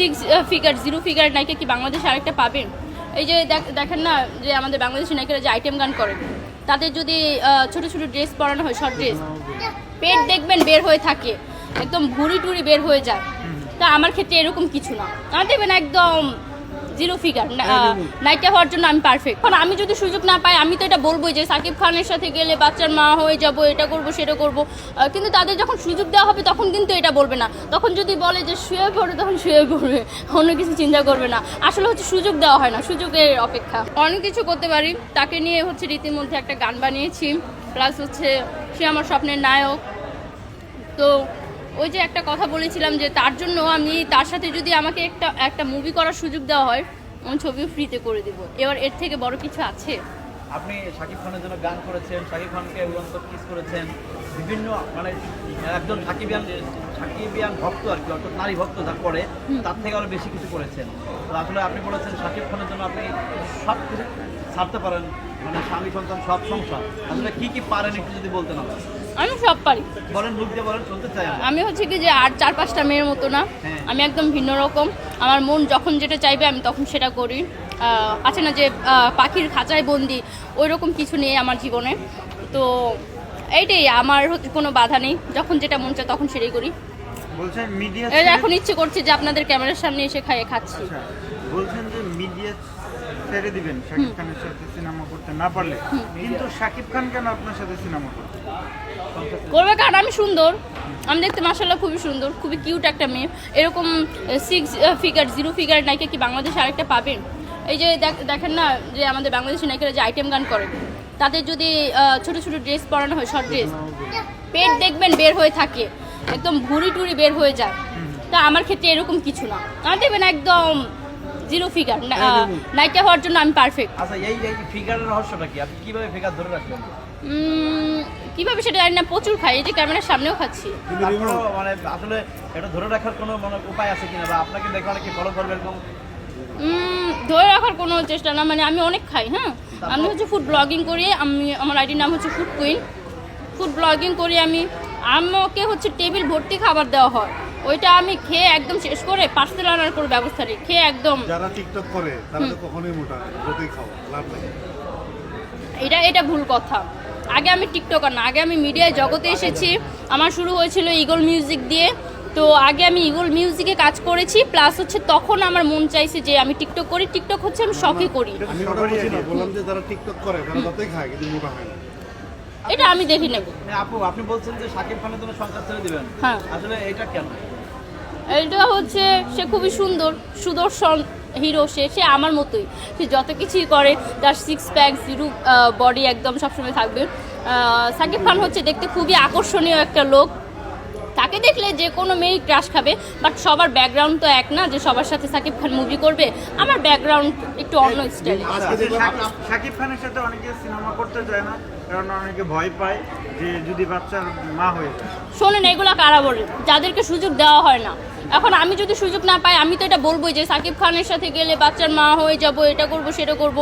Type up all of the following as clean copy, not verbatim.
Six figure 0 figure নায়িকা কি বাংলাদেশে আরেকটা পাবেন? এই যে দেখেন না যে আমাদের বাংলাদেশি নায়িকারা যে আইটেম গান করে, তাদের যদি ছোট ছোট ড্রেস পরানো হয়, শর্ট ড্রেস, পেট দেখবেন বের হয়ে থাকে, একদম ভুঁড়ি টুড়ি বের হয়ে যায়। তা আমার ক্ষেত্রে এরকম কিছু না, আমার দেখবেন একদম 0 ফিগার নায়িকা হওয়ার জন্য আমি পারফেক্ট। এখন আমি যদি সুযোগ না পাই, আমি তো এটা বলবোই যে সাকিব খানের সাথে গেলে বাচ্চার মা হয়ে যাব, এটা করব সেটা করব। কিন্তু তাদের যখন সুযোগ দেওয়া হবে তখন কিন্তু এটা বলবে না। তখন যদি বলে যে শুয়ে পড়ে, তখন শুয়ে পড়বে, অন্য কিছু চিন্তা করবে না। আসলে হচ্ছে সুযোগ দেওয়া হয় না, সুযোগের অপেক্ষা। অনেক কিছু করতে পারি, তাকে নিয়ে হচ্ছে রীতির মধ্যে একটা গান বানিয়েছি, প্লাস হচ্ছে সে আমার স্বপ্নের নায়ক। তো ওই যে একটা কথা বলেছিলাম যে তার জন্য আমি তার সাথে যদি আমাকে একটা মুভি করার সুযোগ দেওয়া হয়, আমি ছবিও ফ্রিতে করে দেবো। এবার এর থেকে বড় কিছু আছে? আপনি শাকিব খানের জন্য গান করেছেন, শাকিব খানকে উড়ন্ত কিস করেছেন, বিভিন্ন মানে একজন সাকিবিয়ান ভক্ত আর কি, অর্থাৎ নারী ভক্ত যা করে তার থেকে আরো বেশি কিছু করেছেন। তো আসলে আপনি বলেছেন শাকিব খানের জন্য আপনি সব কিছু ছাড়তে পারেন, মানে স্বামী সন্তান সব সংসার। আসলে কি কি পারেন একটু যদি বলতেন আমাকে। আমি সব পারি। বলেন, মুখ দিয়ে বলেন, শুনতে চাই আমি হচ্ছে কি যে আর 4-5টা মেয়ের মতো না, আমি একদম ভিন্ন রকম। আমার মন যখন যেটা চাইবে আমি তখন সেটা করি। আছে না যে পাখির খাঁচায় বন্দি, ওই রকম কিছু নেই আমার জীবনে। তো এইটাই, আমার হচ্ছে কোনো বাধা নেই, যখন যেটা মন চায় তখন সেটাই করি। বলছেন মিডিয়া এখন ইচ্ছে করছে যে আপনাদের ক্যামেরার সামনে এসে খাচ্ছি। বলছেন যে মিডিয়া ছেড়ে দিবেন শাকিব খানের সাথে সিনেমা করতে না পারলে, কিন্তু শাকিব খান কেন আপনার সাথে সিনেমা করবে? কারণ আমি সুন্দর, আমি দেখতে মাশাআল্লাহ খুবই সুন্দর, খুবই কিউট একটা মেয়ে। এরকম 6 ফিগার 0 ফিগার নায়িকা কি বাংলাদেশে আরেকটা পাবেন? এই যে দেখেন না যে আমাদের বাংলাদেশি নায়িকারা যে আইটেম গান করে, তাদের যদি ছোট ছোট ড্রেস পরানো হয়, শর্ট ড্রেস, পেট দেখবেন বের হয়ে থাকে, একদম ভুঁড়ি টুড়ি বের হয়ে যায়। তা আমার ক্ষেত্রে এরকম কিছু না, আমার দেখবেন একদম 0 ফিগার নায়িকা হওয়ার জন্য আমি পারফেক্ট। আচ্ছা, এই ফিগারের রহস্যটা কি? আপনি কিভাবে ফিগার ধরে রাখবেন? কিভাবে সেটা জানি না, প্রচুর খাই, এই যে ক্যামেরার সামনেও খাচ্ছি। মানে আসলে এটা ধরে রাখার কোনো মানে উপায় আছে কিনা, বা আপনাকে দেখে অনেকে ফলো করবে এরকম? ধরে রাখার কোনো চেষ্টা না, মানে আমি অনেক খাই। হ্যাঁ, আমি হচ্ছে ফুড ব্লগিং করি, আমার আইডির নাম হচ্ছে ফুড কুইন। ফুড ব্লগিং করি আমি, আমাকে হচ্ছে টেবিল ভর্তি খাবার দেওয়া হয়, ওইটা আমি খেয়ে একদম শেষ করে পার্সেল আনার কোনো ব্যবস্থা নেই, খেয়ে একদম। যারা টিকটক করে তারা তো কখনোই মোটা হয় না, যতই খাওয়া লাভ নেই। এটা ভুল কথা। আগে আমি টিকটকার না, আগে আমি মিডিয়ায় জগতে এসেছি। আমার শুরু হয়েছিল ইগল মিউজিক দিয়ে। তো আগে আমি ইগল মিউজিকে কাজ করেছি, প্লাস হচ্ছে তখন আমার মন চাইছে যে আমি টিকটক করি। টিকটক হচ্ছে আমি শখে করি। আমি ওটা বলছি না, বললাম যে যারা টিকটক করে তারা যতই খায় কিন্তু মোটা হয় না। এটা আমি দেখি নেব। আপু, আপনি বলছেন যে শাকিব খানের জন্য সংসার ছেড়ে দিবেন, হ্যাঁ, আসলে এটা কেন? এটা হচ্ছে সে খুবই সুদর্শন হিরো, সে আমার মতোই, সে যত কিছুই করে, তার 6 প্যাক 0 বডি একদম সবসময় থাকবে। সাকিব খান হচ্ছে দেখতে খুবই আকর্ষণীয় একটা লোক, তাকে দেখলে যে কোনো মেয়েই ক্রাশ খাবে। বাট সবার ব্যাকগ্রাউন্ড তো এক না যে সবার সাথে সাকিব খান মুভি করবে। আমার ব্যাকগ্রাউন্ড একটু অন্য স্টাইল। শাকিব খানের সাথে অনেকে সিনেমা করতে চায় না, কারণ অনেকে ভয় পায় যে যদি বাচ্চার মা হয়ে যায়। শোনেন, এগুলো কারা বলে? যাদেরকে সুযোগ দেওয়া হয় না। এখন আমি যদি সুযোগ না পাই, আমি তো এটা বলবোই যে সাকিব খানের সাথে গেলে বাচ্চার মা হয়ে যাব, এটা করব সেটা করব।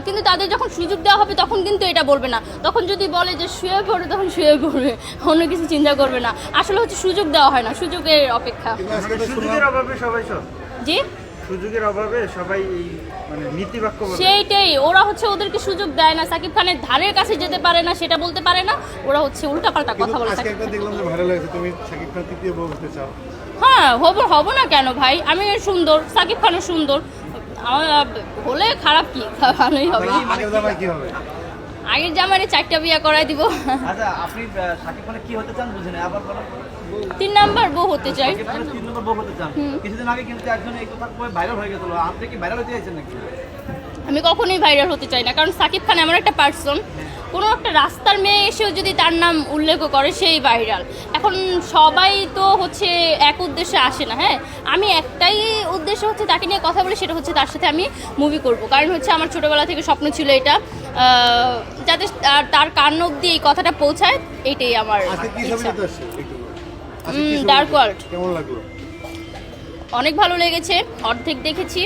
কিন্তু তাদের যখন সুযোগ দেওয়া হবে তখন কিন্তু এটা বলবে না। তখন যদি বলে যে শুয়ে পড়ে, তখন শুয়ে পড়বে, অন্য কিছু চিন্তা করবে না। আসলে হচ্ছে সুযোগ দেওয়া হয় না, সুযোগের অপেক্ষা। সুযোগের অভাবে সবাই জি, সুযোগের অভাবে সবাই মানে নীতিবাক্য বলে। সেইটাই, ওরা হচ্ছে ওদেরকে সুযোগ দেয় না, সাকিব খানের ধারের কাছে যেতে পারে না, সেটা বলতে পারে না। ওরা হচ্ছে উল্টাপাল্টা কথা বলে। আজকে একটা দেখলাম যে ভাইরাল হয়েছে, তুমি শাকিব খান তৃতীয় বউ হতে চাও। হ্যাঁ, হব না কেন ভাই? আমি সুন্দর, সাকিব খানও সুন্দর, হলে খারাপ কি? ভালোই হবে। আগের জামাই কি হবে? আগের জামাইরে 4টা বিয়ে করাই দিব। আচ্ছা, আপনি শাকিব খানের কি হতে চান বুঝেন, আবার বলেন। 3 নাম্বার বউ হতে চাই। শাকিব খানের 3 নম্বর বউ হতে চান। কিছুদিন আগে কিন্তু একজন এই কথা ভাইরাল হয়ে গেছিল, আপনি কি ভাইরাল হতে চাইছেন নাকি? আমি কখনোই ভাইরাল হতে চাই না, কারণ সাকিব খান এমন একটা পার্সন, কোনো একটা রাস্তার মেয়ে এসেও যদি তার নাম উল্লেখ করে সেই ভাইরাল। এখন সবাই তো হচ্ছে এক উদ্দেশ্যে আসে না। হ্যাঁ, আমি একটাই উদ্দেশ্য হচ্ছে তাকে নিয়ে কথা বলি, সেটা হচ্ছে তার সাথে আমি মুভি করব। কারণ হচ্ছে আমার ছোটোবেলা থেকে স্বপ্ন ছিল এটা, যাতে তার কান অবধি এই কথাটা পৌঁছায়, এইটাই আমার ইচ্ছা। ডার্ক ওয়ার্ল্ড কেমন লাগলো? অনেক ভালো লেগেছে, অর্ধেক দেখেছি,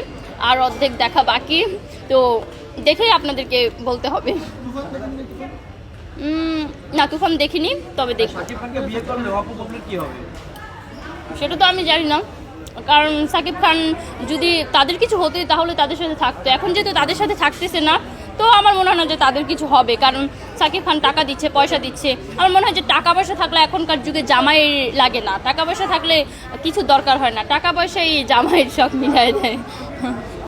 আর অর্ধেক দেখা বাকি। তো দেখে আপনাদেরকে বলতে হবে। না, তুফান দেখিনি, তবে দেখি। শাকিব খানকে বিয়ে করলে অপু ববলির কি হবে? সেটা তো আমি জানি না, কারণ সাকিব খান যদি তাদের কিছু হতো তাহলে তাদের সাথে থাকতো, এখন যেহেতু তাদের সাথে থাকতেছে না, তো আমার মনে হয় না যে তাদের কিছু হবে, কারণ সাকিব খান টাকা দিচ্ছে, পয়সা দিচ্ছে। আমার মনে হয় যে টাকা পয়সা থাকলে এখনকার যুগে জামাই লাগে না, টাকা পয়সা থাকলে কিছু দরকার হয় না, টাকা পয়সাই জামাইয়ের সব মিলাই দেয়।